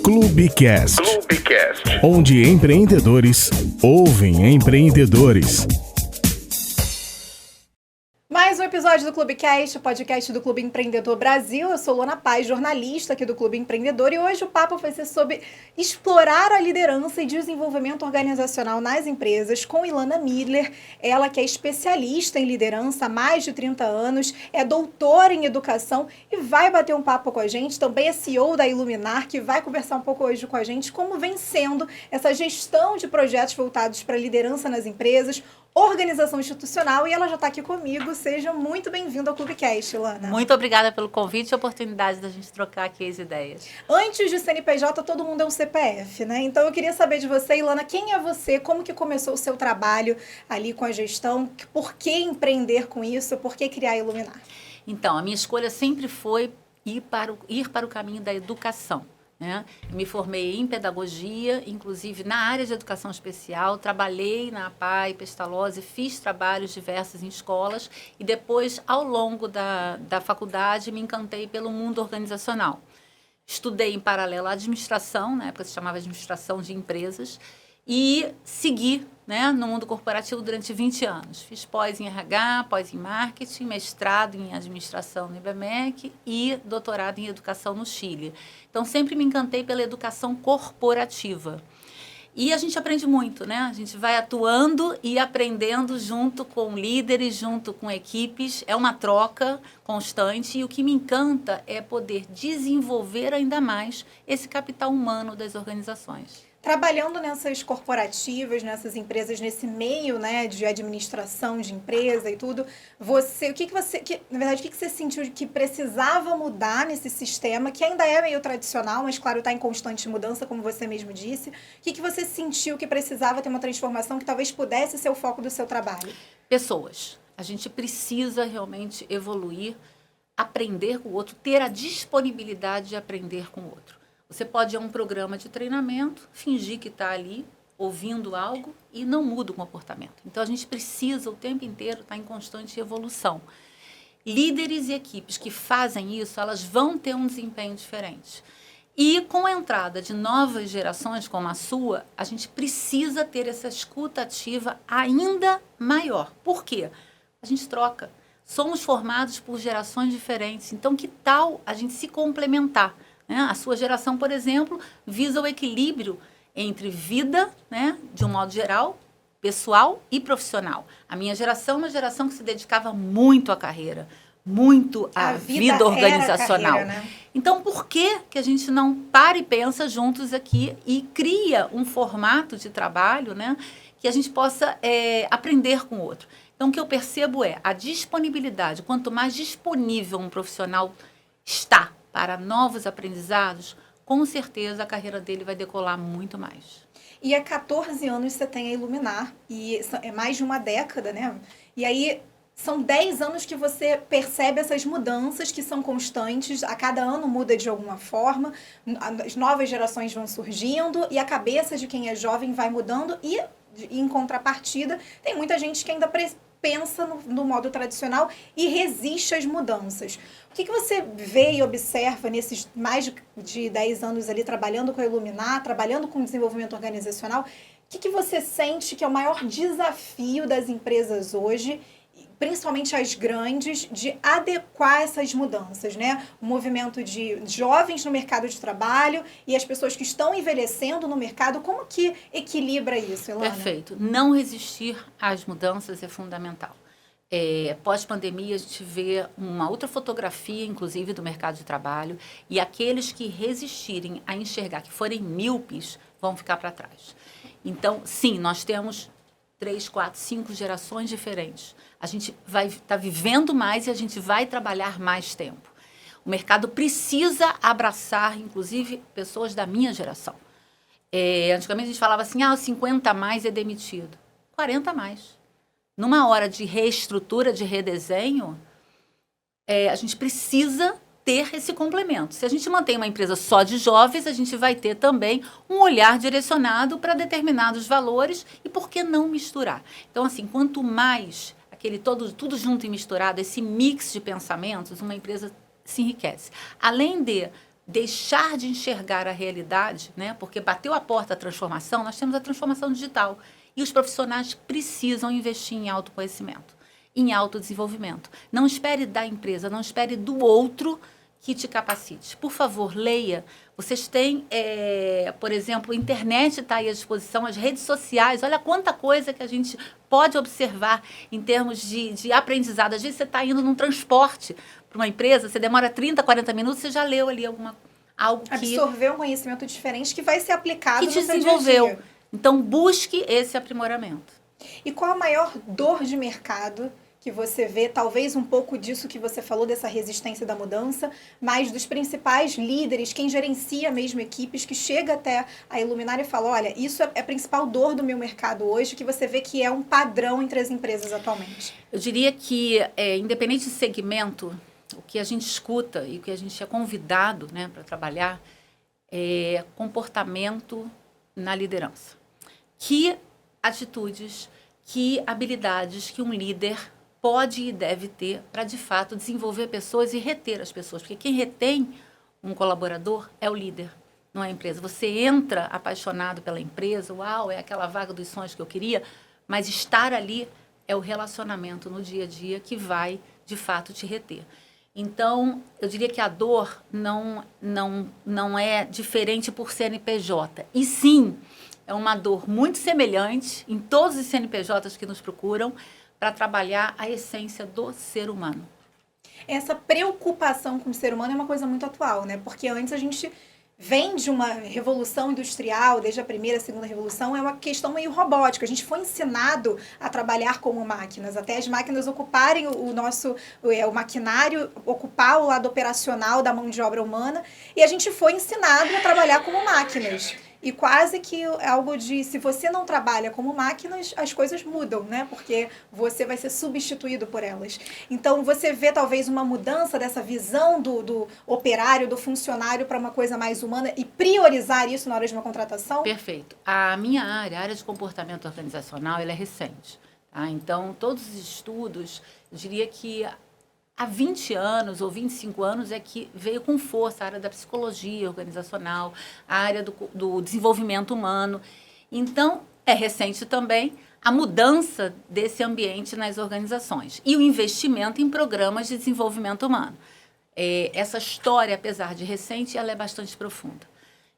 Clubecast, onde empreendedores ouvem empreendedores. Mais um episódio do Clubecast, o podcast do Clube Empreendedor Brasil. Eu sou Luana Paz, jornalista aqui do Clube Empreendedor, e hoje o papo vai ser sobre explorar a liderança e desenvolvimento organizacional nas empresas com Ilana Miller. Ela que é especialista em liderança há mais de 30 anos, é doutora em educação e vai bater um papo com a gente. Também é CEO da Iluminar, que vai conversar um pouco hoje com a gente como vem sendo essa gestão de projetos voltados para a liderança nas empresas, organização institucional, e ela já está aqui comigo. Seja muito bem-vinda ao Clubecast, Ilana. Muito obrigada pelo convite e a oportunidade da gente trocar aqui as ideias. Antes de CNPJ, todo mundo é um CPF, né? Então eu queria saber de você, Ilana, quem é você? Como que começou o seu trabalho ali com a gestão? Por que empreender com isso? Por que criar a Iluminar? Então, a minha escolha sempre foi ir para o caminho da educação. Eu me formei em pedagogia, inclusive na área de educação especial, trabalhei na APAE, Pestalozzi, fiz trabalhos diversos em escolas e depois, ao longo da faculdade, me encantei pelo mundo organizacional. Estudei em paralelo a administração, na época se chamava administração de empresas, e segui no mundo corporativo durante 20 anos. Fiz pós em RH, pós em marketing, mestrado em administração no IBMEC e doutorado em educação no Chile. Então, sempre me encantei pela educação corporativa. E a gente aprende muito, né? A gente vai atuando e aprendendo junto com líderes, junto com equipes. É uma troca constante e o que me encanta é poder desenvolver ainda mais esse capital humano das organizações. Trabalhando nessas corporativas, nessas empresas, nesse meio, né, de administração de empresa e tudo, o que você sentiu que precisava mudar nesse sistema, que ainda é meio tradicional, mas claro, está em constante mudança, como você mesmo disse? O que você sentiu que precisava ter uma transformação que talvez pudesse ser o foco do seu trabalho? Pessoas. A gente precisa realmente evoluir, aprender com o outro, ter a disponibilidade de aprender com o outro. Você pode ir a um programa de treinamento, fingir que está ali, ouvindo algo e não muda o comportamento. Então, a gente precisa o tempo inteiro estar em constante evolução. Líderes e equipes que fazem isso, elas vão ter um desempenho diferente. E com a entrada de novas gerações como a sua, a gente precisa ter essa escuta ativa ainda maior. Por quê? A gente troca. Somos formados por gerações diferentes. Então, que tal a gente se complementar? A sua geração, por exemplo, visa o equilíbrio entre vida, de um modo geral, pessoal e profissional. A minha geração é uma geração que se dedicava muito à carreira, muito à vida organizacional. Carreira, Então, por que a gente não para e pensa juntos aqui e cria um formato de trabalho, que a gente possa aprender com o outro? Então, o que eu percebo é a disponibilidade. Quanto mais disponível um profissional está para novos aprendizados, com certeza a carreira dele vai decolar muito mais. E há 14 anos você tem a Iluminar, e é mais de uma década, né? E aí são 10 anos que você percebe essas mudanças que são constantes, a cada ano muda de alguma forma, as novas gerações vão surgindo e a cabeça de quem é jovem vai mudando e, em contrapartida, tem muita gente que ainda pensa no modo tradicional e resiste às mudanças. O que você vê e observa nesses mais de 10 anos ali trabalhando com a Iluminar, trabalhando com desenvolvimento organizacional? O que você sente que é o maior desafio das empresas hoje, principalmente as grandes, de adequar essas mudanças, O movimento de jovens no mercado de trabalho e as pessoas que estão envelhecendo no mercado, como que equilibra isso, Ilana? Perfeito. Não resistir às mudanças é fundamental. Pós-pandemia, a gente vê uma outra fotografia, inclusive, do mercado de trabalho, e aqueles que resistirem a enxergar, que forem míopes, vão ficar para trás. Então, sim, nós temos 3, 4, 5 gerações diferentes. A gente vai estar vivendo mais e a gente vai trabalhar mais tempo. O mercado precisa abraçar, inclusive, pessoas da minha geração. Antigamente a gente falava assim, 50 a mais é demitido. 40 a mais. Numa hora de reestrutura, de redesenho, a gente precisa ter esse complemento. Se a gente mantém uma empresa só de jovens, a gente vai ter também um olhar direcionado para determinados valores e por que não misturar? Então, assim, quanto mais tudo junto e misturado, esse mix de pensamentos, uma empresa se enriquece. Além de deixar de enxergar a realidade, né? Porque bateu a porta a transformação, nós temos a transformação digital. E os profissionais precisam investir em autoconhecimento, em autodesenvolvimento. Não espere da empresa, não espere do outro que te capacite. Por favor, leia. Vocês têm, por exemplo, a internet está aí à disposição, as redes sociais. Olha quanta coisa que a gente pode observar em termos de aprendizado. Às vezes você está indo num transporte para uma empresa, você demora 30, 40 minutos, você já leu ali algo que... Absorveu um conhecimento diferente que vai ser aplicado no seu dia a dia. Que te desenvolveu. Então, busque esse aprimoramento. E qual a maior dor de mercado que você vê, talvez um pouco disso que você falou, dessa resistência da mudança, mas dos principais líderes, quem gerencia mesmo equipes, que chega até a Iluminar e fala, olha, isso é a principal dor do meu mercado hoje, que você vê que é um padrão entre as empresas atualmente? Eu diria que, independente de segmento, o que a gente escuta e o que a gente é convidado, né, para trabalhar é comportamento na liderança. Que atitudes, que habilidades que um líder pode e deve ter para, de fato, desenvolver pessoas e reter as pessoas. Porque quem retém um colaborador é o líder, não é a empresa. Você entra apaixonado pela empresa, uau, é aquela vaga dos sonhos que eu queria, mas estar ali é o relacionamento no dia a dia que vai, de fato, te reter. Então, eu diria que a dor não é diferente por CNPJ. E sim, é uma dor muito semelhante em todos os CNPJs que nos procuram, para trabalhar a essência do ser humano. Essa preocupação com o ser humano é uma coisa muito atual, né? Porque antes a gente vem de uma revolução industrial, desde a primeira, a segunda revolução, é uma questão meio robótica. A gente foi ensinado a trabalhar como máquinas, até as máquinas ocuparem o maquinário, ocupar o lado operacional da mão de obra humana, e a gente foi ensinado a trabalhar como máquinas. E quase que algo de, se você não trabalha como máquinas, as coisas mudam, né? Porque você vai ser substituído por elas. Então, você vê talvez uma mudança dessa visão do operário, do funcionário para uma coisa mais humana e priorizar isso na hora de uma contratação? Perfeito. A minha área, a área de comportamento organizacional, ela é recente. Tá? Então, todos os estudos, eu diria que há 20 anos ou 25 anos é que veio com força a área da psicologia organizacional, a área do desenvolvimento humano. Então, é recente também a mudança desse ambiente nas organizações e o investimento em programas de desenvolvimento humano. Essa história, apesar de recente, ela é bastante profunda.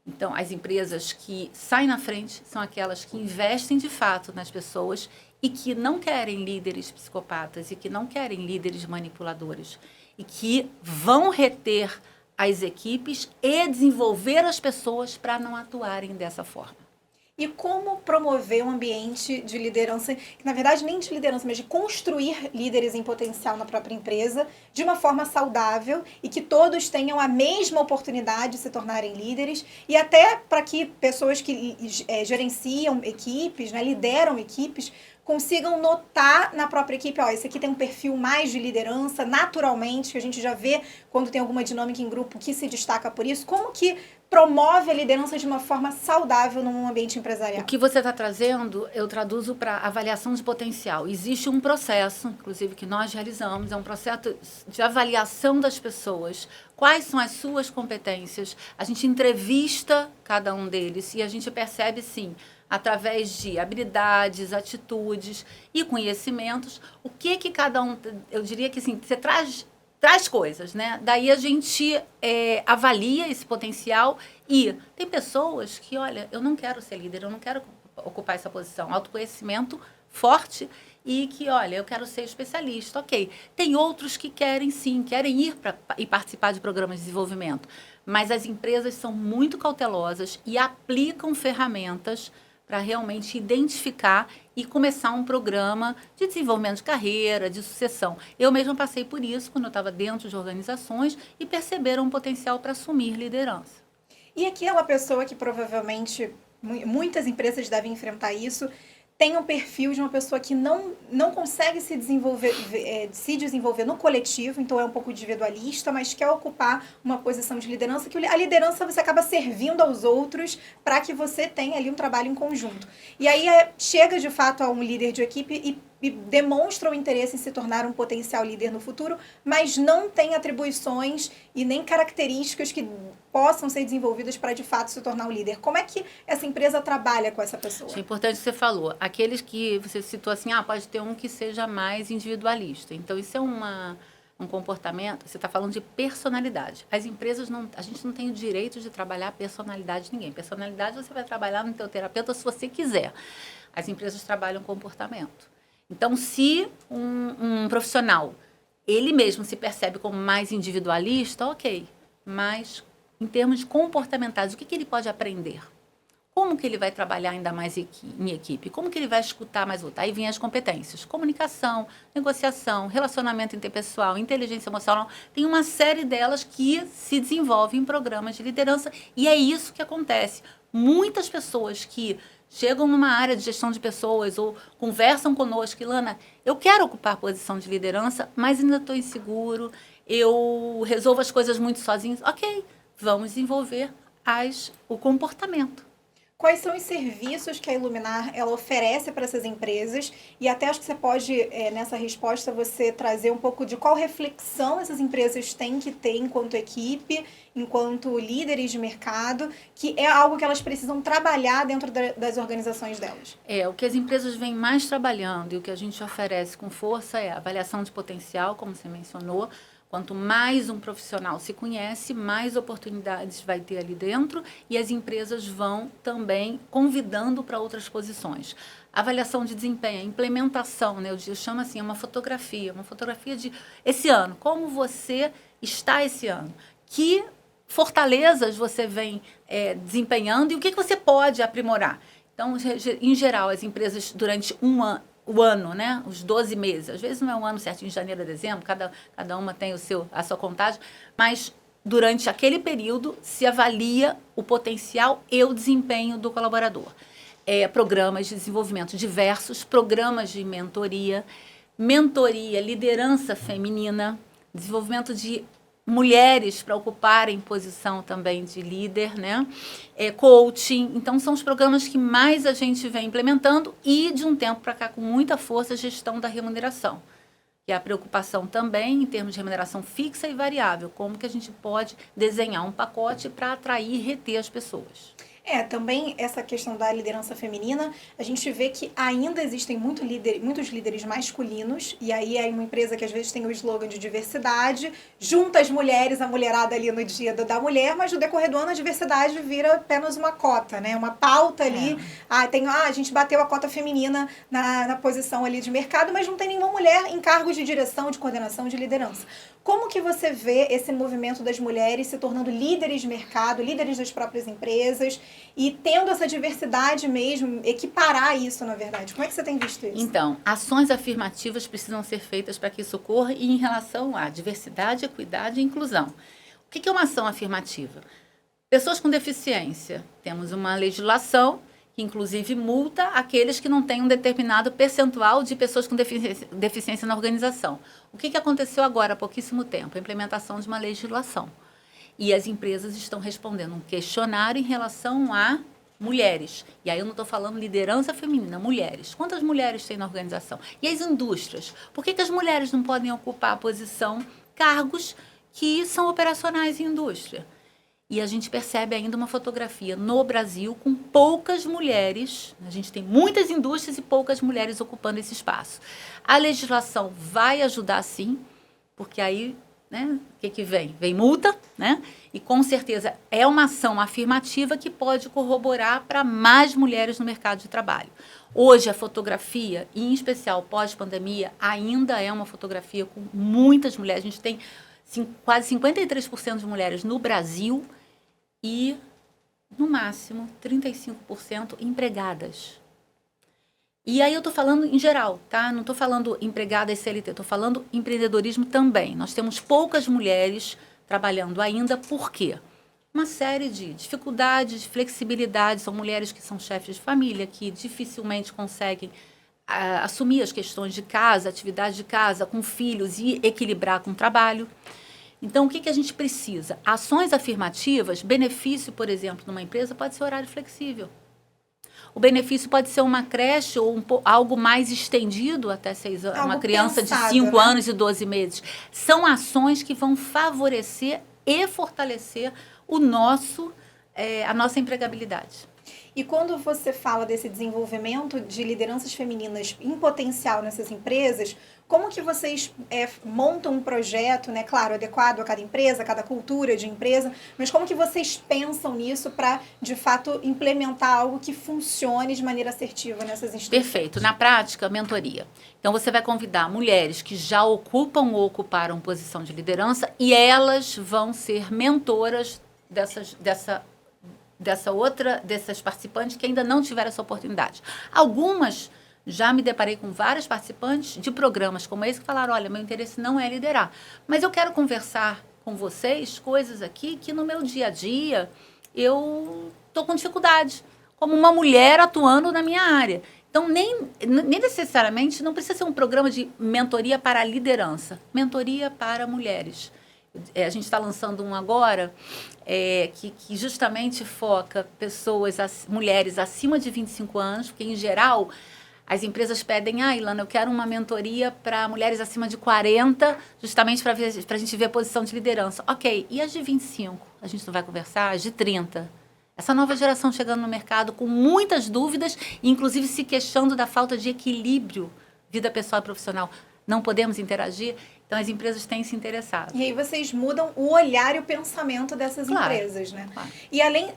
Então, as empresas que saem na frente são aquelas que investem de fato nas pessoas e que não querem líderes psicopatas e que não querem líderes manipuladores e que vão reter as equipes e desenvolver as pessoas para não atuarem dessa forma. E como promover um ambiente de liderança, que na verdade nem de liderança, mas de construir líderes em potencial na própria empresa, de uma forma saudável e que todos tenham a mesma oportunidade de se tornarem líderes e até para que pessoas que gerenciam equipes, né, lideram equipes, consigam notar na própria equipe, ó, esse aqui tem um perfil mais de liderança, naturalmente, que a gente já vê quando tem alguma dinâmica em grupo que se destaca por isso. Como que promove a liderança de uma forma saudável num ambiente empresarial? O que você está trazendo, eu traduzo para avaliação de potencial. Existe um processo, inclusive, que nós realizamos, é um processo de avaliação das pessoas. Quais são as suas competências? A gente entrevista cada um deles e a gente percebe, sim, através de habilidades, atitudes e conhecimentos, o que cada um, eu diria que assim, você traz coisas, né? Daí a gente avalia esse potencial e tem pessoas que, olha, eu não quero ser líder, eu não quero ocupar essa posição, autoconhecimento forte e que, olha, eu quero ser especialista, ok. Tem outros que querem sim, querem ir e participar de programas de desenvolvimento, mas as empresas são muito cautelosas e aplicam ferramentas para realmente identificar e começar um programa de desenvolvimento de carreira, de sucessão. Eu mesma passei por isso quando eu estava dentro de organizações e perceberam um potencial para assumir liderança. E aquela pessoa que provavelmente, muitas empresas devem enfrentar isso, tem um perfil de uma pessoa que não consegue se desenvolver no coletivo, então é um pouco individualista, mas quer ocupar uma posição de liderança, que a liderança você acaba servindo aos outros para que você tenha ali um trabalho em conjunto. E aí chega de fato a um líder de equipe e e demonstram interesse em se tornar um potencial líder no futuro, mas não têm atribuições e nem características que possam ser desenvolvidas para, de fato, se tornar um líder. Como é que essa empresa trabalha com essa pessoa? É importante o que você falou. Aqueles que você citou assim, pode ter um que seja mais individualista. Então, isso é um comportamento, você está falando de personalidade. As empresas, a gente não tem o direito de trabalhar a personalidade de ninguém. Personalidade você vai trabalhar no teu terapeuta se você quiser. As empresas trabalham comportamento. Então, se um profissional, ele mesmo se percebe como mais individualista, ok. Mas, em termos comportamentais, o que ele pode aprender? Como que ele vai trabalhar ainda mais em equipe? Como que ele vai escutar mais outro? Aí vem as competências. Comunicação, negociação, relacionamento interpessoal, inteligência emocional. Tem uma série delas que se desenvolvem em programas de liderança. E é isso que acontece. Muitas pessoas que chegam numa área de gestão de pessoas ou conversam conosco, Ilana, eu quero ocupar a posição de liderança, mas ainda estou inseguro, eu resolvo as coisas muito sozinho. Ok, vamos desenvolver o comportamento. Quais são os serviços que a Iluminar ela oferece para essas empresas? E até acho que você pode, nessa resposta, você trazer um pouco de qual reflexão essas empresas têm que ter enquanto equipe, enquanto líderes de mercado, que é algo que elas precisam trabalhar dentro das organizações delas. O que as empresas vêm mais trabalhando e o que a gente oferece com força é a avaliação de potencial, como você mencionou. Quanto mais um profissional se conhece, mais oportunidades vai ter ali dentro e as empresas vão também convidando para outras posições. Avaliação de desempenho, implementação, né? Eu chamo assim, uma fotografia de esse ano. Como você está esse ano? Que fortalezas você vem desempenhando e o que você pode aprimorar? Então, em geral, as empresas durante o ano, né? Os 12 meses. Às vezes não é um ano certinho, de janeiro a dezembro, cada uma tem a sua contagem, mas durante aquele período se avalia o potencial e o desempenho do colaborador. Programas de desenvolvimento diversos, programas de mentoria, liderança feminina, desenvolvimento de mulheres para ocuparem posição também de líder, né? Coaching. Então, são os programas que mais a gente vem implementando e, de um tempo para cá, com muita força, a gestão da remuneração. Que é a preocupação também em termos de remuneração fixa e variável. Como que a gente pode desenhar um pacote para atrair e reter as pessoas. Também essa questão da liderança feminina, a gente vê que ainda existem muitos líderes masculinos, e aí é uma empresa que às vezes tem o slogan de diversidade, junta as mulheres, a mulherada ali no dia da mulher, mas no decorrer do ano a diversidade vira apenas uma cota, né? Uma pauta ali, a gente bateu a cota feminina na posição ali de mercado, mas não tem nenhuma mulher em cargos de direção, de coordenação, de liderança. Como que você vê esse movimento das mulheres se tornando líderes de mercado, líderes das próprias empresas e tendo essa diversidade mesmo, equiparar isso, na verdade? Como é que você tem visto isso? Então, ações afirmativas precisam ser feitas para que isso ocorra e em relação à diversidade, equidade e inclusão. O que é uma ação afirmativa? Pessoas com deficiência. Temos uma legislação que inclusive multa aqueles que não têm um determinado percentual de pessoas com deficiência na organização. O que aconteceu agora há pouquíssimo tempo? A implementação de uma legislação. E as empresas estão respondendo um questionário em relação a mulheres. E aí eu não estou falando liderança feminina, mulheres. Quantas mulheres tem na organização? E as indústrias? Por que as mulheres não podem ocupar a posição, cargos que são operacionais em indústria? E a gente percebe ainda uma fotografia no Brasil com poucas mulheres. A gente tem muitas indústrias e poucas mulheres ocupando esse espaço. A legislação vai ajudar, sim, porque aí, né, o que vem? Vem multa, né? E com certeza é uma ação afirmativa que pode corroborar para mais mulheres no mercado de trabalho. Hoje a fotografia, e em especial pós-pandemia, ainda é uma fotografia com muitas mulheres. A gente tem quase 53% de mulheres no Brasil e, no máximo, 35% empregadas. E aí eu estou falando em geral, tá? Não estou falando empregadas CLT, estou falando empreendedorismo também. Nós temos poucas mulheres trabalhando ainda, por quê? Uma série de dificuldades, de flexibilidade. São mulheres que são chefes de família, que dificilmente conseguem assumir as questões de casa, atividade de casa, com filhos e equilibrar com o trabalho. Então, o que a gente precisa? Ações afirmativas, benefício, por exemplo, numa empresa pode ser horário flexível. O benefício pode ser uma creche ou algo mais estendido até 6 anos, uma criança pensado, de 5 né? anos e 12 meses. São ações que vão favorecer e fortalecer a nossa empregabilidade. E quando você fala desse desenvolvimento de lideranças femininas em potencial nessas empresas, como que vocês montam um projeto, né, claro, adequado a cada empresa, a cada cultura de empresa, mas como que vocês pensam nisso para, de fato, implementar algo que funcione de maneira assertiva nessas instituições? Perfeito. Na prática, mentoria. Então, você vai convidar mulheres que já ocupam ou ocuparam posição de liderança e elas vão ser mentoras dessas participantes que ainda não tiveram essa oportunidade. Algumas, já me deparei com várias participantes de programas como esse que falaram, olha, meu interesse não é liderar, mas eu quero conversar com vocês coisas aqui que no meu dia a dia eu estou com dificuldade, como uma mulher atuando na minha área. Então, nem necessariamente, não precisa ser um programa de mentoria para a liderança, mentoria para mulheres. A gente está lançando um agora que justamente foca mulheres acima de 25 anos, porque, em geral, as empresas pedem, Ilana, eu quero uma mentoria para mulheres acima de 40, justamente para a gente ver a posição de liderança. Ok, e as de 25? A gente não vai conversar? As de 30? Essa nova geração chegando no mercado com muitas dúvidas, inclusive se queixando da falta de equilíbrio vida pessoal e profissional. Não podemos interagir? Então, as empresas têm se interessado. E aí vocês mudam o olhar e o pensamento dessas empresas, né? Claro.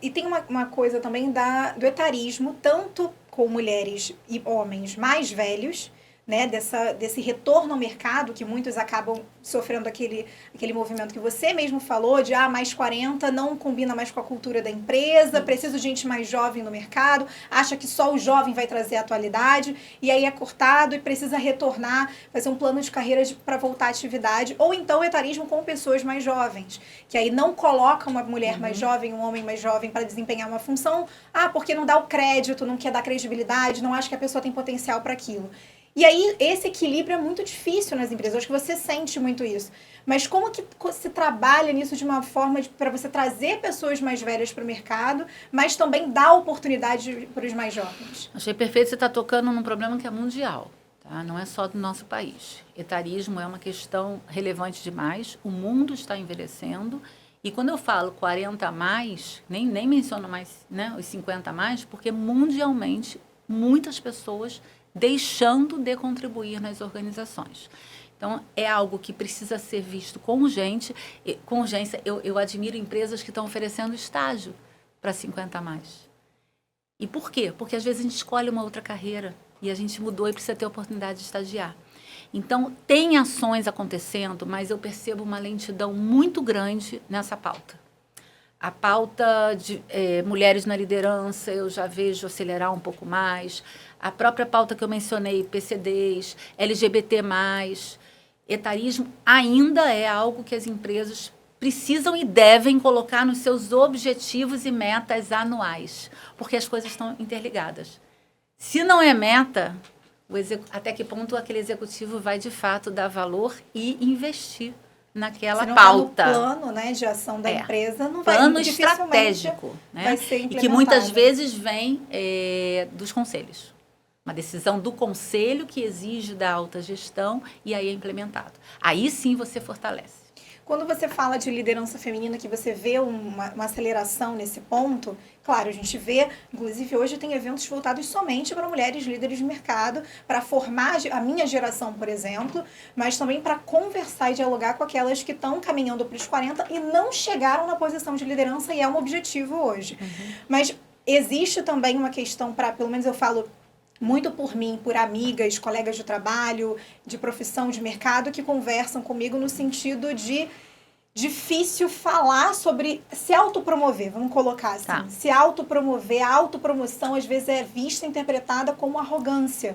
E tem uma coisa também do etarismo, tanto com mulheres e homens mais velhos, né? Desse retorno ao mercado, que muitos acabam sofrendo aquele movimento que você mesmo falou, de mais 40 não combina mais com a cultura da empresa, preciso de gente mais jovem no mercado, acha que só o jovem vai trazer a atualidade, e aí é cortado e precisa retornar, fazer um plano de carreira para voltar à atividade, ou então o etarismo com pessoas mais jovens, que aí não coloca uma mulher mais jovem, um homem mais jovem para desempenhar uma função, porque não dá o crédito, não quer dar credibilidade, não acha que a pessoa tem potencial para aquilo. E aí, esse equilíbrio é muito difícil nas empresas. Acho que você sente muito isso. Mas como que se trabalha nisso de uma forma para você trazer pessoas mais velhas para o mercado, mas também dar oportunidade para os mais jovens? Achei perfeito. Você está tocando num problema que é mundial, tá? Não é só do nosso país. Etarismo é uma questão relevante demais. O mundo está envelhecendo. E quando eu falo 40 a mais, nem menciono mais, né, os 50 a mais, porque mundialmente muitas pessoas deixando de contribuir nas organizações. Então, é algo que precisa ser visto com urgência. Eu admiro empresas que estão oferecendo estágio para 50 a mais. E por quê? Porque, às vezes, a gente escolhe uma outra carreira e a gente mudou e precisa ter a oportunidade de estagiar. Então, tem ações acontecendo, mas eu percebo uma lentidão muito grande nessa pauta. A pauta de mulheres na liderança, eu já vejo acelerar um pouco mais. A própria pauta que eu mencionei, PCDs, LGBT+, etarismo, ainda é algo que as empresas precisam e devem colocar nos seus objetivos e metas anuais, porque as coisas estão interligadas. Se não é meta, até que ponto aquele executivo vai, de fato, dar valor e investir naquela pauta. Tá no plano, né, de ação da empresa, não vai plano estratégico, né? Vai ser implementado. E que muitas vezes vem dos conselhos. Uma decisão do conselho que exige da alta gestão e aí é implementado. Aí sim você fortalece. Quando você fala de liderança feminina, que você vê uma aceleração nesse ponto, claro, a gente vê, inclusive hoje tem eventos voltados somente para mulheres líderes de mercado, para formar a minha geração, por exemplo, mas também para conversar e dialogar com aquelas que estão caminhando para os 40 e não chegaram na posição de liderança, e é um objetivo hoje. Mas existe também uma questão pelo menos eu falo muito por mim, por amigas, colegas de trabalho, de profissão, de mercado, que conversam comigo no sentido de difícil falar sobre se autopromover, vamos colocar assim. Tá. Se autopromover, a autopromoção às vezes é vista, interpretada como arrogância.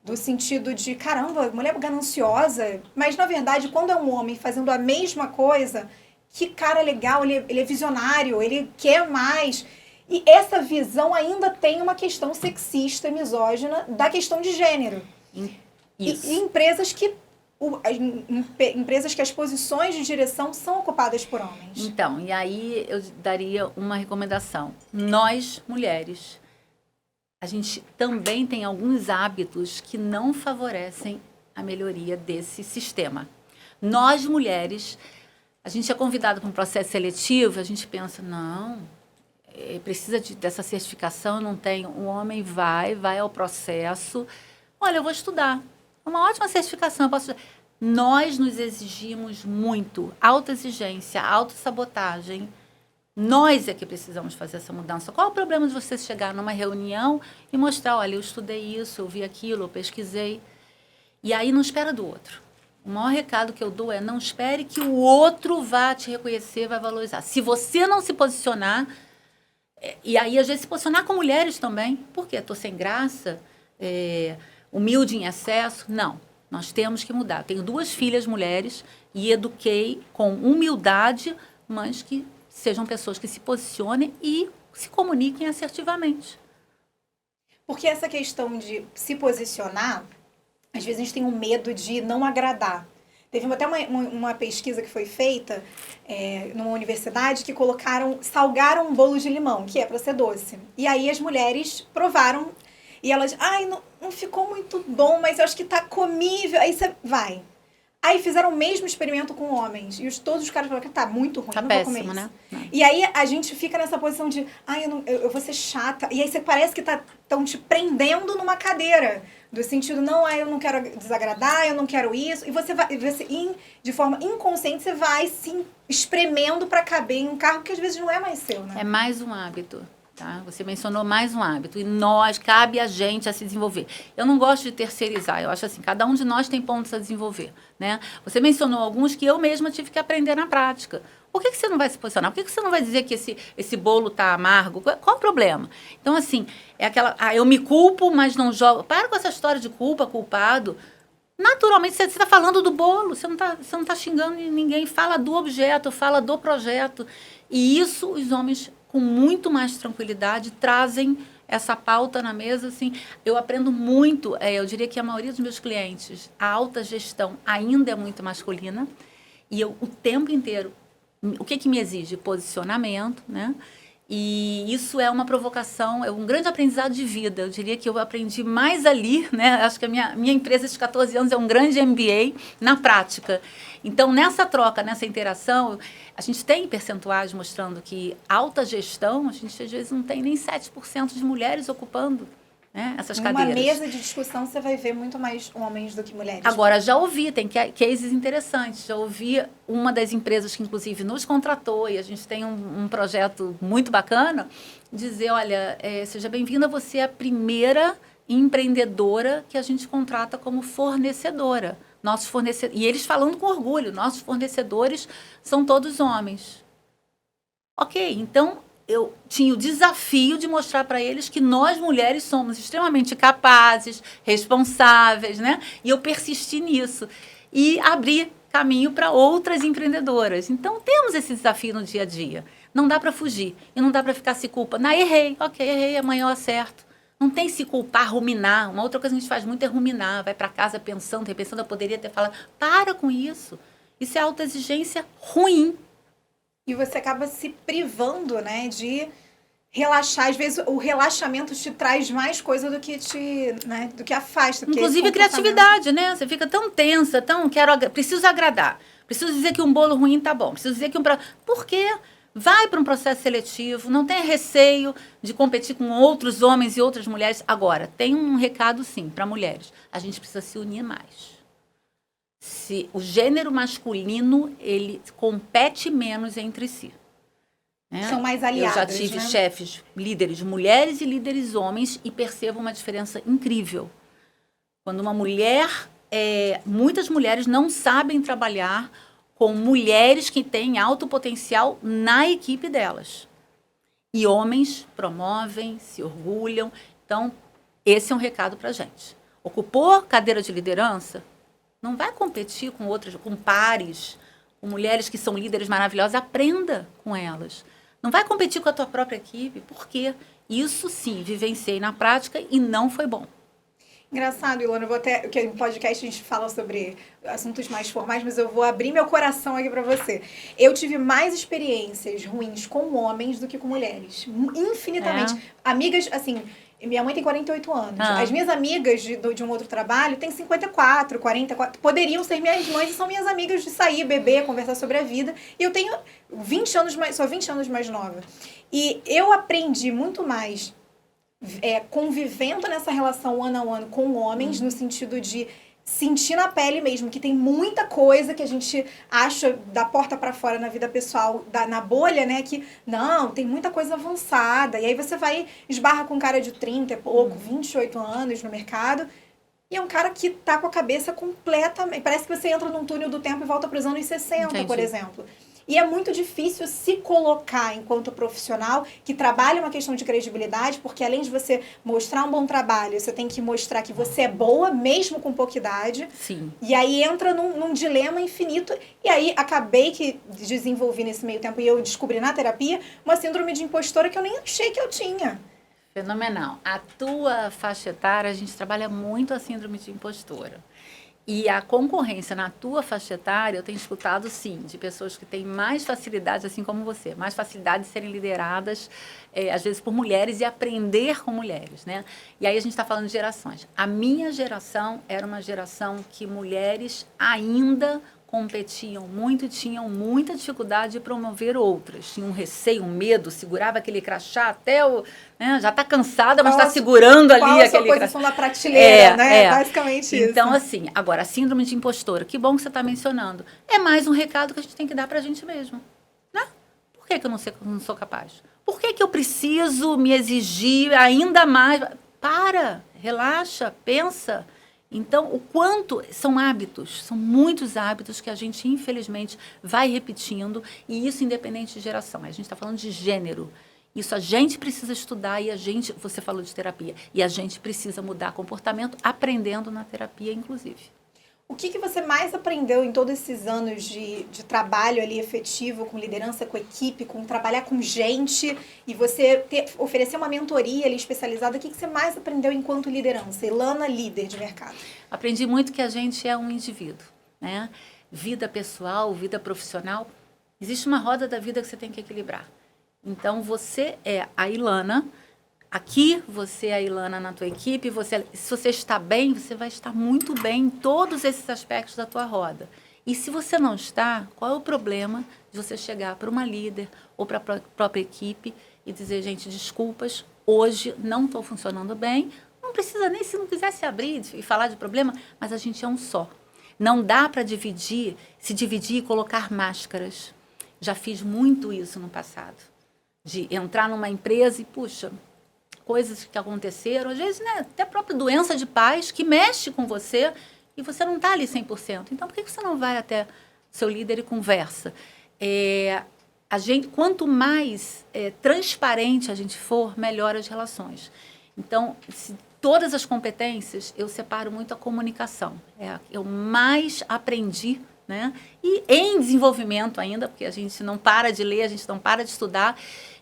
Do sentido de, caramba, mulher gananciosa. Mas, na verdade, quando é um homem fazendo a mesma coisa, que cara legal, ele é visionário, ele quer mais. E essa visão ainda tem uma questão sexista, misógina, da questão de gênero. Isso. E empresas que as posições de direção são ocupadas por homens. Então, e aí eu daria uma recomendação. Nós, mulheres, a gente também tem alguns hábitos que não favorecem a melhoria desse sistema. Nós, mulheres, a gente é convidado para um processo seletivo, a gente pensa, não, precisa dessa certificação, não tem. O homem vai ao processo, olha, eu vou estudar. É uma ótima certificação, eu posso estudar. Nós nos exigimos muito, autoexigência, autossabotagem. Nós é que precisamos fazer essa mudança. Qual é o problema de você chegar numa reunião e mostrar, olha, eu estudei isso, eu vi aquilo, eu pesquisei. E aí não espera do outro. O maior recado que eu dou é não espere que o outro vá te reconhecer, vai valorizar. Se você não se posicionar, e aí às vezes se posicionar com mulheres também, por quê? Estou sem graça, humilde em excesso? Não. Nós temos que mudar. Tenho 2 filhas mulheres e eduquei com humildade, mas que sejam pessoas que se posicionem e se comuniquem assertivamente. Porque essa questão de se posicionar, às vezes a gente tem um medo de não agradar. Teve até uma pesquisa que foi feita numa universidade que salgaram um bolo de limão, que é para ser doce. E aí as mulheres provaram e elas, não ficou muito bom, mas eu acho que tá comível. Aí você vai. Aí fizeram o mesmo experimento com homens. E todos os caras falaram que tá muito ruim, tá não péssimo, vou comer isso. Né? Não. E aí a gente fica nessa posição de, eu vou ser chata. E aí você parece que estão te prendendo numa cadeira. Do sentido, eu não quero desagradar, eu não quero isso. E você vai, de forma inconsciente, você vai se espremendo para caber em um cargo que às vezes não é mais seu, né? É mais um hábito. Tá? Você mencionou mais um hábito. E cabe a gente a se desenvolver. Eu não gosto de terceirizar. Eu acho assim, cada um de nós tem pontos a desenvolver. Né? Você mencionou alguns que eu mesma tive que aprender na prática. Por que você não vai se posicionar? Por que você não vai dizer que esse bolo está amargo? Qual o problema? Então, assim, é aquela... eu me culpo, mas não jogo. Para com essa história de culpa, culpado. Naturalmente, você está falando do bolo. Você não tá xingando ninguém. Fala do objeto, fala do projeto. E isso, os homens... com muito mais tranquilidade, trazem essa pauta na mesa, assim, eu aprendo muito, eu diria que a maioria dos meus clientes, a alta gestão ainda é muito masculina, e eu, o tempo inteiro, o que me exige? Posicionamento, né? E isso é uma provocação, é um grande aprendizado de vida. Eu diria que eu aprendi mais ali, né? Acho que a minha empresa de 14 anos é um grande MBA na prática. Então, nessa troca, nessa interação, a gente tem percentuais mostrando que alta gestão, a gente às vezes não tem nem 7% de mulheres ocupando, né, essas cadeiras. Numa mesa de discussão, você vai ver muito mais homens do que mulheres. Agora, já ouvi, tem cases interessantes. Já ouvi uma das empresas que, inclusive, nos contratou, e a gente tem um projeto muito bacana, dizer, olha, seja bem-vinda, você é a primeira empreendedora que a gente contrata como fornecedora. Nossos fornecedores, e eles falando com orgulho, nossos fornecedores são todos homens. Ok, então... eu tinha o desafio de mostrar para eles que nós, mulheres, somos extremamente capazes, responsáveis, né? E eu persisti nisso. E abri caminho para outras empreendedoras. Então, temos esse desafio no dia a dia. Não dá para fugir. E não dá para ficar se culpa. Errei. Ok, errei, amanhã eu acerto. Não tem se culpar, ruminar. Uma outra coisa que a gente faz muito é ruminar. Vai para casa pensando, repensando, eu poderia ter falado. Para com isso. Isso é autoexigência ruim. E você acaba se privando, né, de relaxar. Às vezes o relaxamento te traz mais coisa do que do que afasta. Inclusive a criatividade, né? Você fica tão tensa, preciso agradar. Preciso dizer que um bolo ruim tá bom. Preciso dizer que Por quê? Vai para um processo seletivo, não tenha receio de competir com outros homens e outras mulheres. Agora, tem um recado, sim, para mulheres. A gente precisa se unir mais. Se o gênero masculino, ele compete menos entre si. Né? São mais aliados, eu já tive chefes, líderes mulheres e líderes homens, e percebo uma diferença incrível. Quando uma mulher... muitas mulheres não sabem trabalhar com mulheres que têm alto potencial na equipe delas. E homens promovem, se orgulham. Então, esse é um recado para a gente. Ocupou cadeira de liderança? Não vai competir com outras, com pares, com mulheres que são líderes maravilhosas. Aprenda com elas. Não vai competir com a tua própria equipe, porque isso sim, vivenciei na prática e não foi bom. Engraçado, Ilona, porque no podcast a gente fala sobre assuntos mais formais, mas eu vou abrir meu coração aqui pra você. Eu tive mais experiências ruins com homens do que com mulheres. Infinitamente. Amigas, assim, E minha mãe tem 48 anos. As minhas amigas de um outro trabalho têm 54, 44. Poderiam ser minhas mães e são minhas amigas de sair, beber, conversar sobre a vida. E eu tenho 20 anos mais, sou 20 anos mais nova. E eu aprendi muito mais convivendo nessa relação one on one com homens, no sentido de sentir na pele mesmo que tem muita coisa que a gente acha da porta pra fora na vida pessoal, na bolha, né? Que não, tem muita coisa avançada. E aí você vai, esbarra com um cara de 30 e pouco, 28 anos no mercado. E é um cara que tá com a cabeça completamente... Parece que você entra num túnel do tempo e volta pros anos 60, Entendi. Por exemplo. E é muito difícil se colocar enquanto profissional que trabalha uma questão de credibilidade, porque além de você mostrar um bom trabalho, você tem que mostrar que você é boa, mesmo com pouca idade. Sim. E aí entra num dilema infinito. E aí acabei que desenvolvi nesse meio tempo, e eu descobri na terapia, uma síndrome de impostora que eu nem achei que eu tinha. Fenomenal. A tua faixa etária, a gente trabalha muito a síndrome de impostora. E a concorrência na tua faixa etária, eu tenho escutado, sim, de pessoas que têm mais facilidade, assim como você, mais facilidade de serem lideradas, às vezes, por mulheres e aprender com mulheres, né? E aí a gente está falando de gerações. A minha geração era uma geração que mulheres ainda competiam muito e tinham muita dificuldade de promover outras. Tinha um receio, um medo, segurava aquele crachá até o... Né, já está cansada, mas está segurando ali aquele crachá. Qual a posição na prateleira, né? Basicamente isso. Então, assim, agora, a síndrome de impostora, que bom que você está mencionando. É mais um recado que a gente tem que dar para a gente mesmo. Né? Por que eu não sou capaz? Por que eu preciso me exigir ainda mais? Para, relaxa, pensa. Então, o quanto são hábitos, são muitos hábitos que a gente, infelizmente, vai repetindo, e isso independente de geração. A gente está falando de gênero. Isso a gente precisa estudar e você falou de terapia, e a gente precisa mudar comportamento aprendendo na terapia, inclusive. O que você mais aprendeu em todos esses anos de trabalho ali efetivo, com liderança, com equipe, com trabalhar com gente, e você oferecer uma mentoria ali especializada? O que você mais aprendeu enquanto liderança? Ilana, líder de mercado. Aprendi muito que a gente é um indivíduo, né? Vida pessoal, vida profissional. Existe uma roda da vida que você tem que equilibrar. Então, você é a Ilana. Aqui, você é a Ilana na tua equipe, se você está bem, você vai estar muito bem em todos esses aspectos da tua roda. E se você não está, qual é o problema de você chegar para uma líder ou para a própria equipe e dizer, gente, desculpas, hoje não estou funcionando bem, não precisa nem, se não quiser se abrir e falar de problema, mas a gente é um só. Não dá para se dividir e colocar máscaras. Já fiz muito isso no passado, de entrar numa empresa e, puxa... coisas que aconteceram, às vezes, né, até a própria doença de paz que mexe com você e você não está ali 100%. Então, por que você não vai até seu líder e conversa? Quanto mais transparente a gente for, melhor as relações. Então, todas as competências, eu separo muito a comunicação. Eu mais aprendi, né? E em desenvolvimento ainda, porque a gente não para de ler, a gente não para de estudar.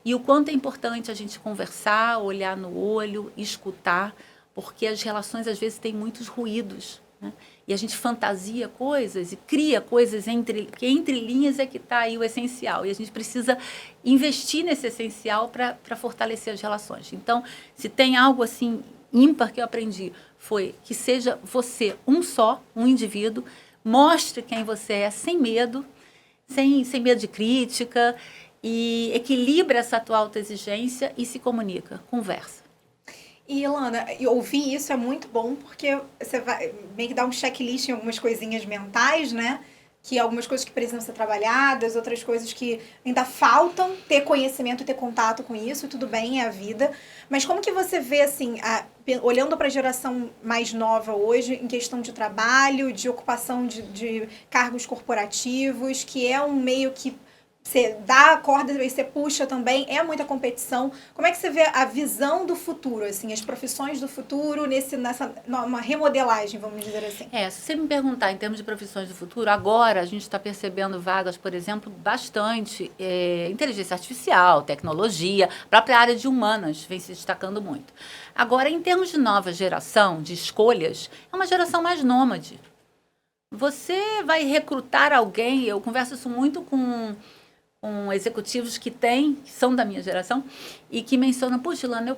E o quanto é importante a gente conversar, olhar no olho, escutar, porque as relações, às vezes, têm muitos ruídos, né? E a gente fantasia coisas e cria coisas, porque entre linhas é que está aí o essencial. E a gente precisa investir nesse essencial para fortalecer as relações. Então, se tem algo assim ímpar que eu aprendi, foi que seja você um só, um indivíduo, mostre quem você é sem medo, sem medo de crítica, e equilibra essa tua autoexigência e se comunica, conversa. E, Ilana, ouvir isso é muito bom, porque você vai meio que dar um checklist em algumas coisinhas mentais, né? Que algumas coisas que precisam ser trabalhadas, outras coisas que ainda faltam ter conhecimento e ter contato com isso, e tudo bem, é a vida. Mas como que você vê, assim, olhando para a geração mais nova hoje, em questão de trabalho, de ocupação de cargos corporativos, que é um meio que você dá a corda e você puxa também, é muita competição. Como é que você vê a visão do futuro, assim, as profissões do futuro uma remodelagem, vamos dizer assim? Se você me perguntar em termos de profissões do futuro, agora a gente está percebendo vagas, por exemplo, bastante inteligência artificial, tecnologia, a própria área de humanas vem se destacando muito. Agora, em termos de nova geração, de escolhas, é uma geração mais nômade. Você vai recrutar alguém, eu converso isso muito com com executivos que são da minha geração, e que mencionam, puxa, Ilana,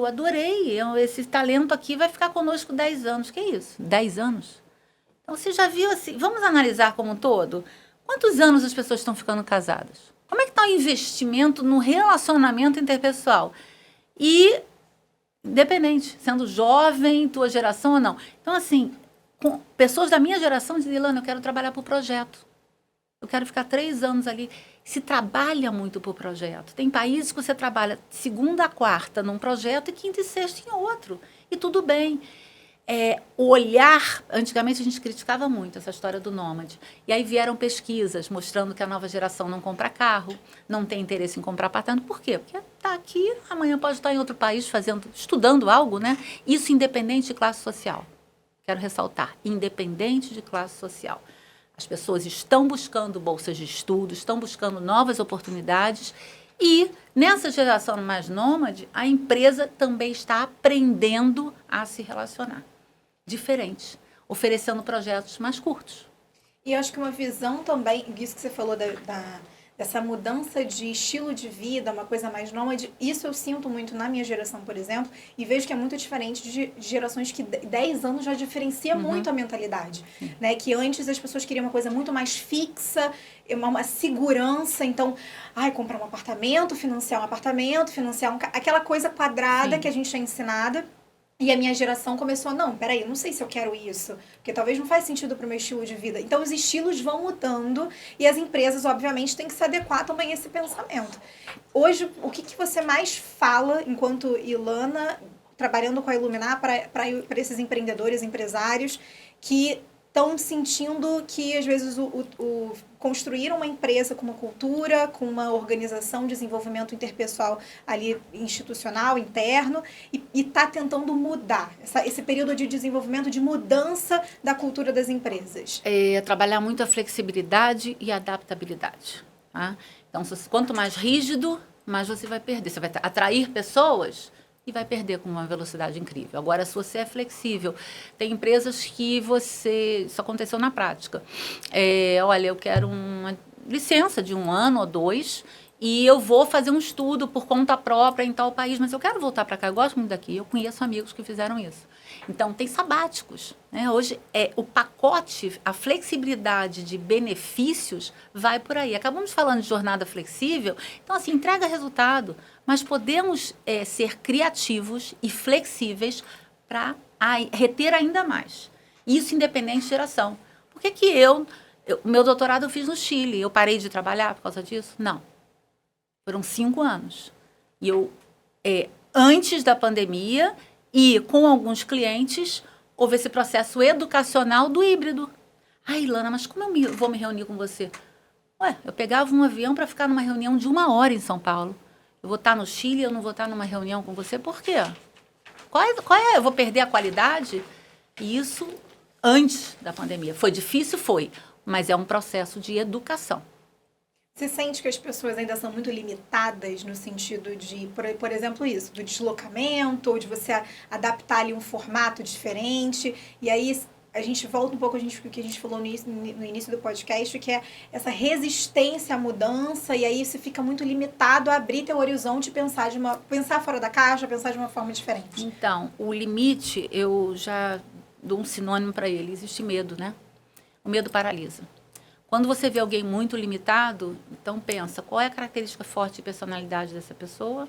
adorei, esse talento aqui vai ficar conosco 10 anos. Que isso? 10 anos? Então, você já viu assim, vamos analisar como um todo? Quantos anos as pessoas estão ficando casadas? Como é que está o investimento no relacionamento interpessoal? E, independente, sendo jovem, tua geração ou não. Então, assim, com pessoas da minha geração dizem, Ilana, eu quero trabalhar por projeto. Eu quero ficar 3 anos ali. Se trabalha muito por projeto. Tem países que você trabalha segunda a quarta num projeto e quinta e sexta em outro. E tudo bem. O olhar, antigamente a gente criticava muito essa história do nômade. E aí vieram pesquisas mostrando que a nova geração não compra carro, não tem interesse em comprar apartamento. Por quê? Porque está aqui, amanhã pode estar em outro país estudando algo, né? Isso independente de classe social. Quero ressaltar, independente de classe social. As pessoas estão buscando bolsas de estudo, estão buscando novas oportunidades e, nessa geração mais nômade, a empresa também está aprendendo a se relacionar. Diferente, oferecendo projetos mais curtos. E eu acho que uma visão também, isso que você falou dessa mudança de estilo de vida, uma coisa mais nômade, isso eu sinto muito na minha geração, por exemplo, e vejo que é muito diferente de gerações que 10 anos já diferencia muito a mentalidade, né? Que antes as pessoas queriam uma coisa muito mais fixa, uma segurança, então, comprar um apartamento, financiar aquela coisa quadrada que a gente é ensinada. E a minha geração começou, não, peraí, eu não sei se eu quero isso, porque talvez não faz sentido para o meu estilo de vida. Então, os estilos vão mudando e as empresas, obviamente, têm que se adequar também a esse pensamento. Hoje, o que você mais fala, enquanto Ilana, trabalhando com a Iluminar, para esses empreendedores, empresários, que estão sentindo que, às vezes, construir uma empresa com uma cultura, com uma organização de desenvolvimento interpessoal ali, institucional, interno, e está tentando mudar esse período de desenvolvimento, de mudança da cultura das empresas? Trabalhar muito a flexibilidade e a adaptabilidade. Tá? Então, quanto mais rígido, mais você vai perder. Você vai atrair pessoas e vai perder com uma velocidade incrível. Agora, se você é flexível, tem empresas que isso aconteceu na prática. Olha, eu quero uma licença de 1 ano ou 2 e eu vou fazer um estudo por conta própria em tal país, mas eu quero voltar para cá, eu gosto muito daqui, eu conheço amigos que fizeram isso. Então, tem sabáticos, né? Hoje, o pacote, a flexibilidade de benefícios vai por aí. Acabamos falando de jornada flexível, então, assim, entrega resultado, mas podemos ser criativos e flexíveis para reter ainda mais. Isso independente de geração. Por que o meu doutorado eu fiz no Chile, eu parei de trabalhar por causa disso? Não. Foram 5 anos. E eu, antes da pandemia e com alguns clientes, houve esse processo educacional do híbrido. Ilana, mas como eu vou me reunir com você? Eu pegava um avião para ficar numa reunião de 1 hora em São Paulo. Eu vou estar no Chile, eu não vou estar numa reunião com você, por quê? Eu vou perder a qualidade? E isso antes da pandemia. Foi difícil? Foi. Mas é um processo de educação. Você sente que as pessoas ainda são muito limitadas no sentido de, por exemplo, isso, do deslocamento, ou de você adaptar ali um formato diferente, e aí a gente volta um pouco ao que a gente falou no início do podcast, que é essa resistência à mudança, e aí você fica muito limitado a abrir teu horizonte e pensar fora da caixa, pensar de uma forma diferente. Então, o limite, eu já dou um sinônimo para ele, existe medo, né? O medo paralisa. Quando você vê alguém muito limitado, então pensa, qual é a característica forte de personalidade dessa pessoa?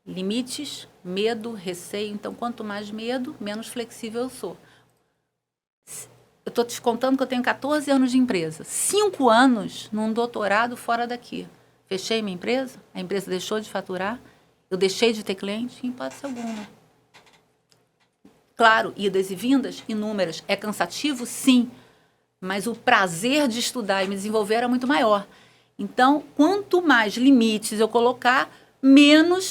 Limites, medo, receio. Então, quanto mais medo, menos flexível eu sou. Eu estou te contando que eu tenho 14 anos de empresa. 5 anos num doutorado fora daqui. Fechei minha empresa, a empresa deixou de faturar, eu deixei de ter cliente, em hipótese alguma. Claro, idas e vindas, inúmeras. É cansativo? Sim. Mas o prazer de estudar e me desenvolver era muito maior. Então, quanto mais limites eu colocar,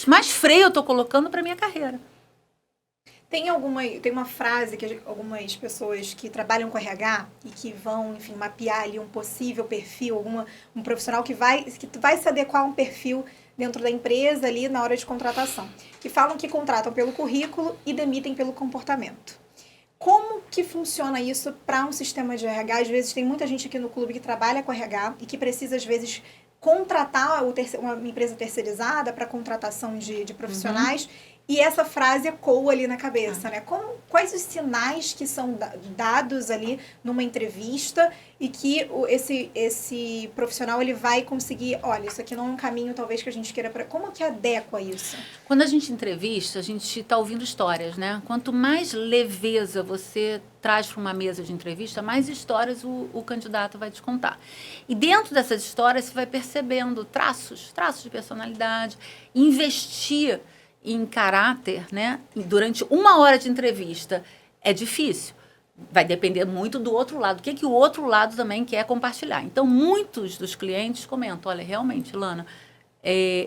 mais freio eu estou colocando para a minha carreira. Tem uma frase que algumas pessoas que trabalham com RH e que vão, enfim, mapear ali um possível perfil, um profissional que vai se adequar a um perfil dentro da empresa ali na hora de contratação, que falam que contratam pelo currículo e demitem pelo comportamento. Como que funciona isso para um sistema de RH? Às vezes tem muita gente aqui no clube que trabalha com RH e que precisa, às vezes, contratar uma empresa terceirizada para contratação de profissionais, e essa frase ecoa ali na cabeça, né? Quais os sinais que são dados ali numa entrevista e que esse profissional ele vai conseguir, olha, isso aqui não é um caminho talvez que a gente queira... Como que adequa isso? Quando a gente entrevista, a gente está ouvindo histórias, né? Quanto mais leveza você traz para uma mesa de entrevista, mais histórias o candidato vai te contar. E dentro dessas histórias, você vai percebendo traços de personalidade, investir em caráter, né? Durante 1 hora de entrevista é difícil. Vai depender muito do outro lado. O que o outro lado também quer compartilhar. Então, muitos dos clientes comentam, olha, realmente, Lana,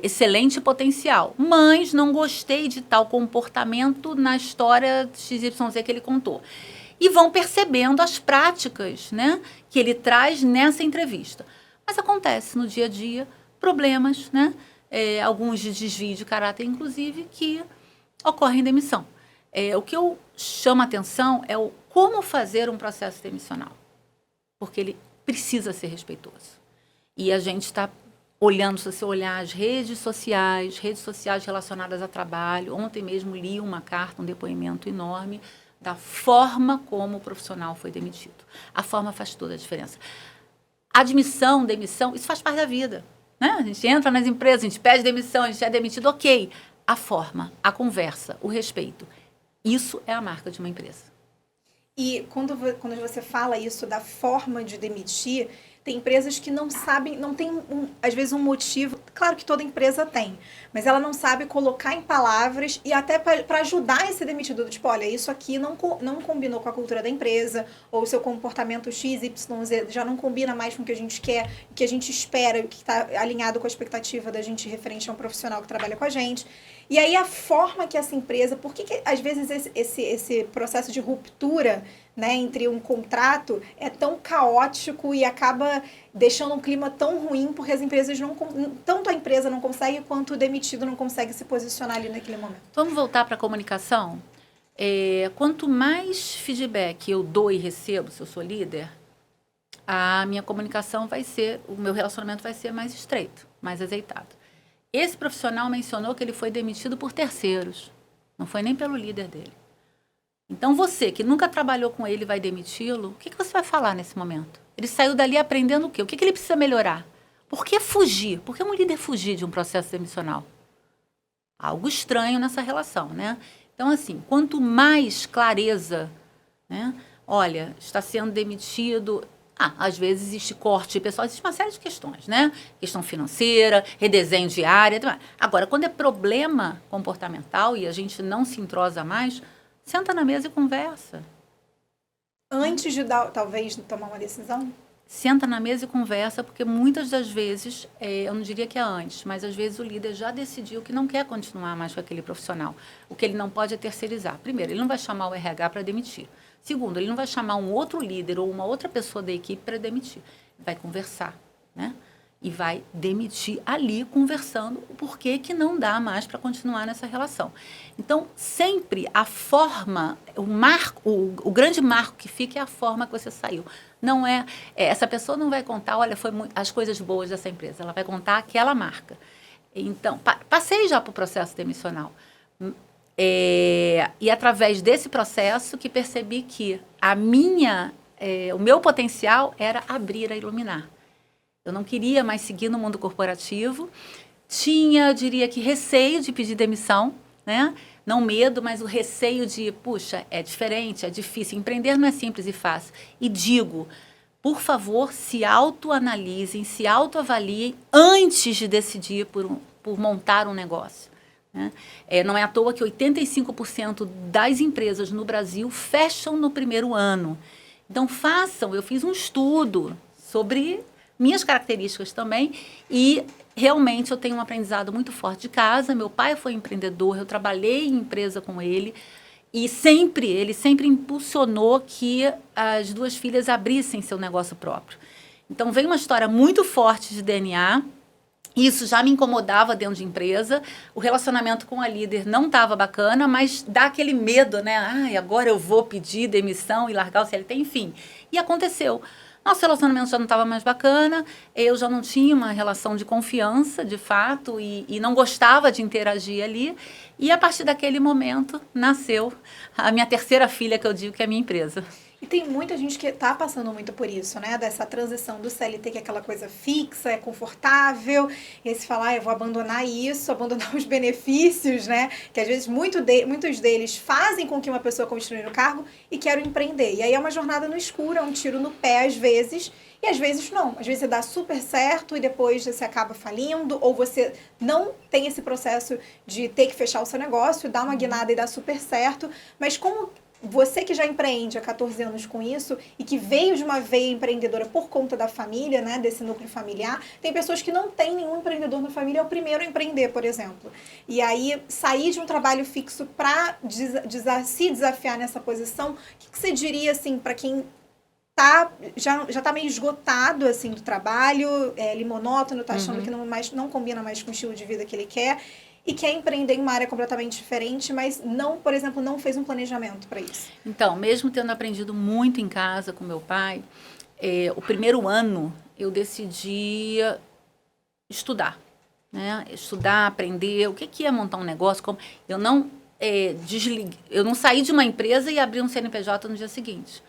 excelente potencial, mas não gostei de tal comportamento na história XYZ que ele contou. E vão percebendo as práticas, né, que ele traz nessa entrevista. Mas acontece no dia a dia problemas, né? Alguns de desvio de caráter, inclusive, que ocorrem em demissão. O que eu chamo a atenção é como fazer um processo demissional, porque ele precisa ser respeitoso. E a gente está olhando, se você olhar as redes sociais relacionadas a trabalho, ontem mesmo li uma carta, um depoimento enorme da forma como o profissional foi demitido. A forma faz toda a diferença. Admissão, demissão, isso faz parte da vida. Né? A gente entra nas empresas, a gente pede demissão, a gente é demitido, ok. A forma, a conversa, o respeito, isso é a marca de uma empresa. E quando você fala isso da forma de demitir, tem empresas que não sabem, não tem, às vezes, um motivo. Claro que toda empresa tem, mas ela não sabe colocar em palavras e até para ajudar esse demitido. Tipo, olha, isso aqui não combinou com a cultura da empresa, ou o seu comportamento X, Y, Z já não combina mais com o que a gente quer, o que a gente espera, o que está alinhado com a expectativa da gente referente a um profissional que trabalha com a gente. E aí a forma que essa empresa... Por que às vezes esse processo de ruptura, né, entre um contrato é tão caótico e acaba deixando um clima tão ruim, porque as empresas tanto a empresa não consegue, quanto o demitido não consegue se posicionar ali naquele momento? Vamos voltar para a comunicação? Quanto mais feedback eu dou e recebo, se eu sou líder, a minha comunicação o meu relacionamento vai ser mais estreito, mais azeitado. Esse profissional mencionou que ele foi demitido por terceiros, não foi nem pelo líder dele. Então, você que nunca trabalhou com ele e vai demiti-lo, o que você vai falar nesse momento? Ele saiu dali aprendendo o quê? O que ele precisa melhorar? Por que fugir? Por que um líder fugir de um processo demissional? Algo estranho nessa relação, né? Então, assim, quanto mais clareza, né? Olha, está sendo demitido... às vezes existe corte pessoal, existe uma série de questões, né? Questão financeira, redesenho de área. Agora, quando é problema comportamental e a gente não se entrosa mais, senta na mesa e conversa. Antes de talvez tomar uma decisão? Senta na mesa e conversa, porque muitas das vezes, eu não diria que é antes, mas às vezes o líder já decidiu que não quer continuar mais com aquele profissional. O que ele não pode é terceirizar. Primeiro, ele não vai chamar o RH para demitir. Segundo, ele não vai chamar um outro líder ou uma outra pessoa da equipe para demitir. Vai conversar, né? E vai demitir ali, conversando o porquê que não dá mais para continuar nessa relação. Então, sempre a forma, o grande marco que fica é a forma que você saiu. Não essa pessoa não vai contar, olha, as coisas boas dessa empresa. Ela vai contar aquela marca. Então, passei já para o processo demissional. E através desse processo que percebi que o meu potencial era abrir a Iluminar. Eu não queria mais seguir no mundo corporativo. Tinha, eu diria que, receio de pedir demissão, né? Não medo, mas o receio de, puxa, é diferente, é difícil. Empreender não é simples e fácil. E digo, por favor, se autoanalisem, se autoavaliem antes de decidir por montar um negócio. Né? Não é à toa que 85% das empresas no Brasil fecham no primeiro ano. Então, eu fiz um estudo sobre minhas características também e realmente eu tenho um aprendizado muito forte de casa. Meu pai foi empreendedor, eu trabalhei em empresa com ele e ele sempre impulsionou que as 2 filhas abrissem seu negócio próprio. Então, veio uma história muito forte de DNA. Isso já me incomodava dentro de empresa. O relacionamento com a líder não estava bacana, mas dá aquele medo, né? Agora eu vou pedir demissão e largar o CLT, enfim. E aconteceu. Nosso relacionamento já não estava mais bacana, eu já não tinha uma relação de confiança, de fato, e não gostava de interagir ali. E a partir daquele momento nasceu a minha terceira filha, que eu digo que é a minha empresa. E tem muita gente que está passando muito por isso, né? Dessa transição do CLT, que é aquela coisa fixa, é confortável, e aí se falar, eu vou abandonar isso, abandonar os benefícios, né? Que às vezes muitos deles fazem com que uma pessoa continue no cargo e quero empreender. E aí é uma jornada no escuro, é um tiro no pé às vezes, e às vezes não. Às vezes você dá super certo e depois você acaba falindo, ou você não tem esse processo de ter que fechar o seu negócio, dá uma guinada e dá super certo. Mas como você que já empreende há 14 anos com isso e que veio de uma veia empreendedora por conta da família, né, desse núcleo familiar, tem pessoas que não têm nenhum empreendedor na família, é o primeiro a empreender, por exemplo. E aí, sair de um trabalho fixo para se desafiar nessa posição, o que você diria, assim, para quem já tá meio esgotado, assim, do trabalho, monótono, tá achando que não combina mais com o estilo de vida que ele quer, e quer empreender em uma área completamente diferente, mas não, por exemplo, não fez um planejamento para isso? Então, mesmo tendo aprendido muito em casa com meu pai, o primeiro ano eu decidi estudar, né? Estudar, aprender, o que é montar um negócio. Eu não eu não saí de uma empresa e abri um CNPJ no dia seguinte.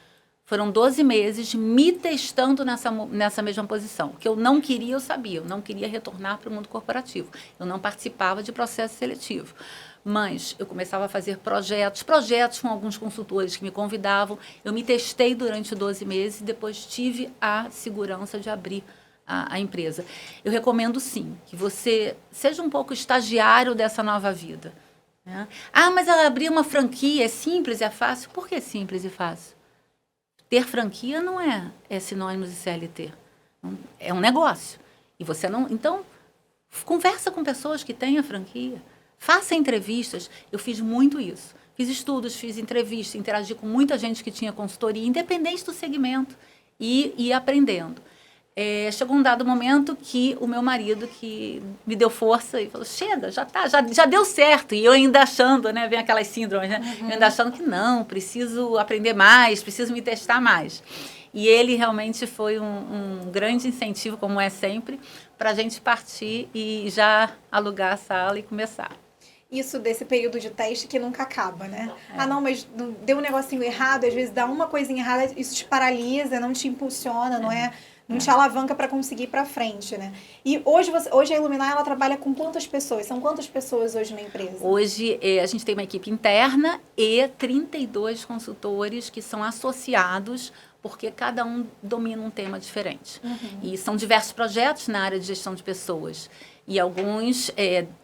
Foram 12 meses me testando nessa mesma posição. O que eu não queria, eu sabia. Eu não queria retornar para o mundo corporativo. Eu não participava de processo seletivo. Mas eu começava a fazer projetos com alguns consultores que me convidavam. Eu me testei durante 12 meses e depois tive a segurança de abrir a empresa. Eu recomendo, sim, que você seja um pouco estagiário dessa nova vida, né? Ah, mas abrir uma franquia é simples, é fácil? Por que simples e fácil? Ter franquia não é sinônimo de CLT. É um negócio. E você não... Então, conversa com pessoas que têm a franquia. Faça entrevistas. Eu fiz muito isso. Fiz estudos, fiz entrevistas, interagi com muita gente que tinha consultoria, independente do segmento, e ia aprendendo. Chegou um dado momento que o meu marido, que me deu força e falou, chega, já deu certo. E eu ainda achando, né, vem aquelas síndromes, né? Eu ainda achando que não, preciso aprender mais, preciso me testar mais. E ele realmente foi um grande incentivo, como é sempre, para a gente partir e já alugar a sala e começar. Isso desse período de teste que nunca acaba, né? Ah, não, mas deu um negocinho errado, às vezes dá uma coisinha errada, isso te paralisa, não te impulsiona, não te alavanca para conseguir ir para frente, né? E hoje a Iluminar, ela trabalha com quantas pessoas? São quantas pessoas hoje na empresa? Hoje a gente tem uma equipe interna e 32 consultores que são associados, porque cada um domina um tema diferente. E são diversos projetos na área de gestão de pessoas. E alguns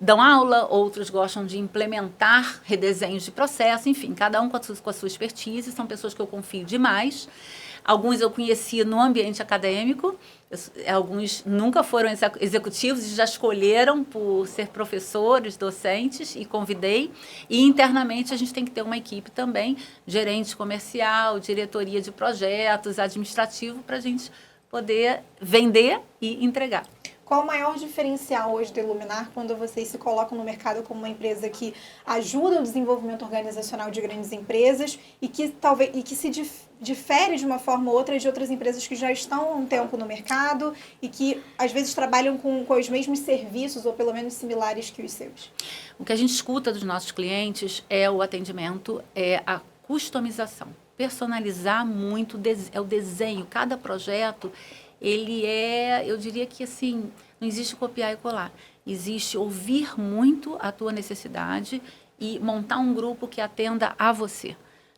dão aula, outros gostam de implementar redesenhos de processo, enfim, cada um com a sua expertise, são pessoas que eu confio demais. Alguns eu conheci no ambiente acadêmico, alguns nunca foram executivos e já escolheram por ser professores, docentes, e convidei. E internamente a gente tem que ter uma equipe também, gerente comercial, diretoria de projetos, administrativo, para a gente poder vender e entregar. Qual o maior diferencial hoje do Iluminar quando vocês se colocam no mercado como uma empresa que ajuda o desenvolvimento organizacional de grandes empresas e que se difere de uma forma ou outra de outras empresas que já estão há um tempo no mercado e que às vezes trabalham com os mesmos serviços ou pelo menos similares que os seus? O que a gente escuta dos nossos clientes é o atendimento, é a customização. Personalizar muito é o desenho. Cada projeto, ele eu diria que assim, não existe copiar e colar. Existe ouvir muito a tua necessidade e montar um grupo que atenda a você.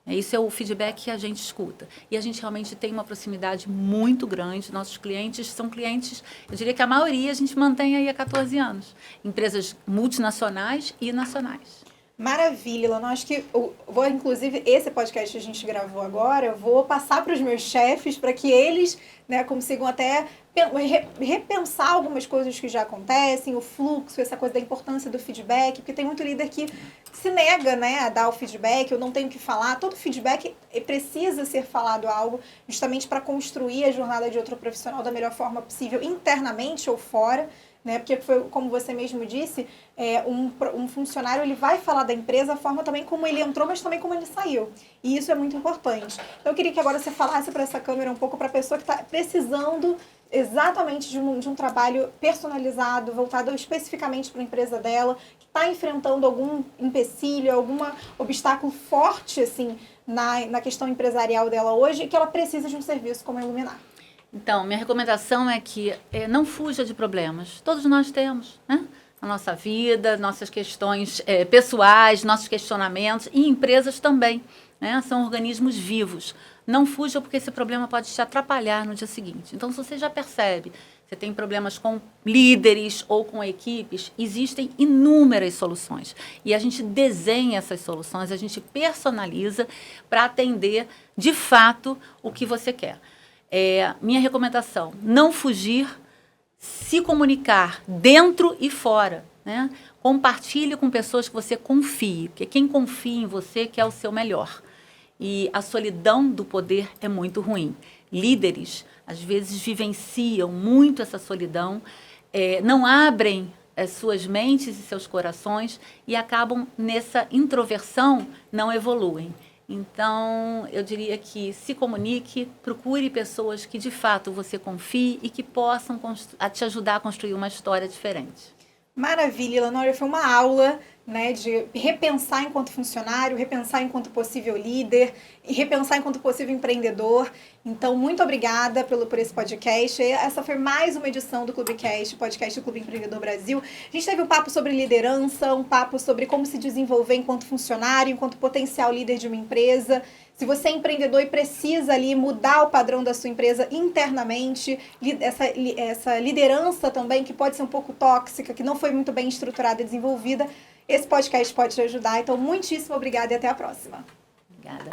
Isso é o feedback que a gente escuta. E a gente realmente tem uma proximidade muito grande. Nossos clientes são clientes, eu diria que a maioria a gente mantém aí há 14 anos. Empresas multinacionais e nacionais. Maravilha, Ilana. Acho que inclusive, esse podcast que a gente gravou agora, eu vou passar para os meus chefes para que eles, né, consigam até repensar algumas coisas que já acontecem, o fluxo, essa coisa da importância do feedback, porque tem muito líder que se nega, né, a dar o feedback, eu não tenho que falar. Todo feedback precisa ser falado algo justamente para construir a jornada de outro profissional da melhor forma possível, internamente ou fora. né? Porque foi, como você mesmo disse, um funcionário ele vai falar da empresa, a forma também como ele entrou, mas também como ele saiu. E isso é muito importante. Então eu queria que agora você falasse para essa câmera um pouco para a pessoa que está precisando exatamente de um trabalho personalizado, voltado especificamente para a empresa dela, que está enfrentando algum empecilho, algum obstáculo forte assim, na questão empresarial dela hoje, e que ela precisa de um serviço como a Iluminar. Então, minha recomendação é que não fuja de problemas. Todos nós temos, né? Na nossa vida, nossas questões pessoais, nossos questionamentos, e empresas também, né? São organismos vivos. Não fuja porque esse problema pode te atrapalhar no dia seguinte. Então, se você já percebe, você tem problemas com líderes ou com equipes, existem inúmeras soluções. E a gente desenha essas soluções, a gente personaliza para atender, de fato, o que você quer. Minha recomendação, não fugir, se comunicar dentro e fora, né? Compartilhe com pessoas que você confie, porque quem confia em você quer o seu melhor. E a solidão do poder é muito ruim. Líderes, às vezes, vivenciam muito essa solidão, não abrem as suas mentes e seus corações e acabam nessa introversão, não evoluem. Então, eu diria que se comunique, procure pessoas que de fato você confie e que possam te ajudar a construir uma história diferente. Maravilha, Eleonora, foi uma aula, né, de repensar enquanto funcionário, repensar enquanto possível líder e repensar enquanto possível empreendedor. Então, muito obrigada por esse podcast. Essa foi mais uma edição do Clubecast, podcast do Clube Empreendedor Brasil. A gente teve um papo sobre liderança, um papo sobre como se desenvolver enquanto funcionário, enquanto potencial líder de uma empresa. Se você é empreendedor e precisa ali mudar o padrão da sua empresa internamente, essa liderança também que pode ser um pouco tóxica, que não foi muito bem estruturada e desenvolvida, esse podcast pode te ajudar. Então, muitíssimo obrigada e até a próxima. Obrigada.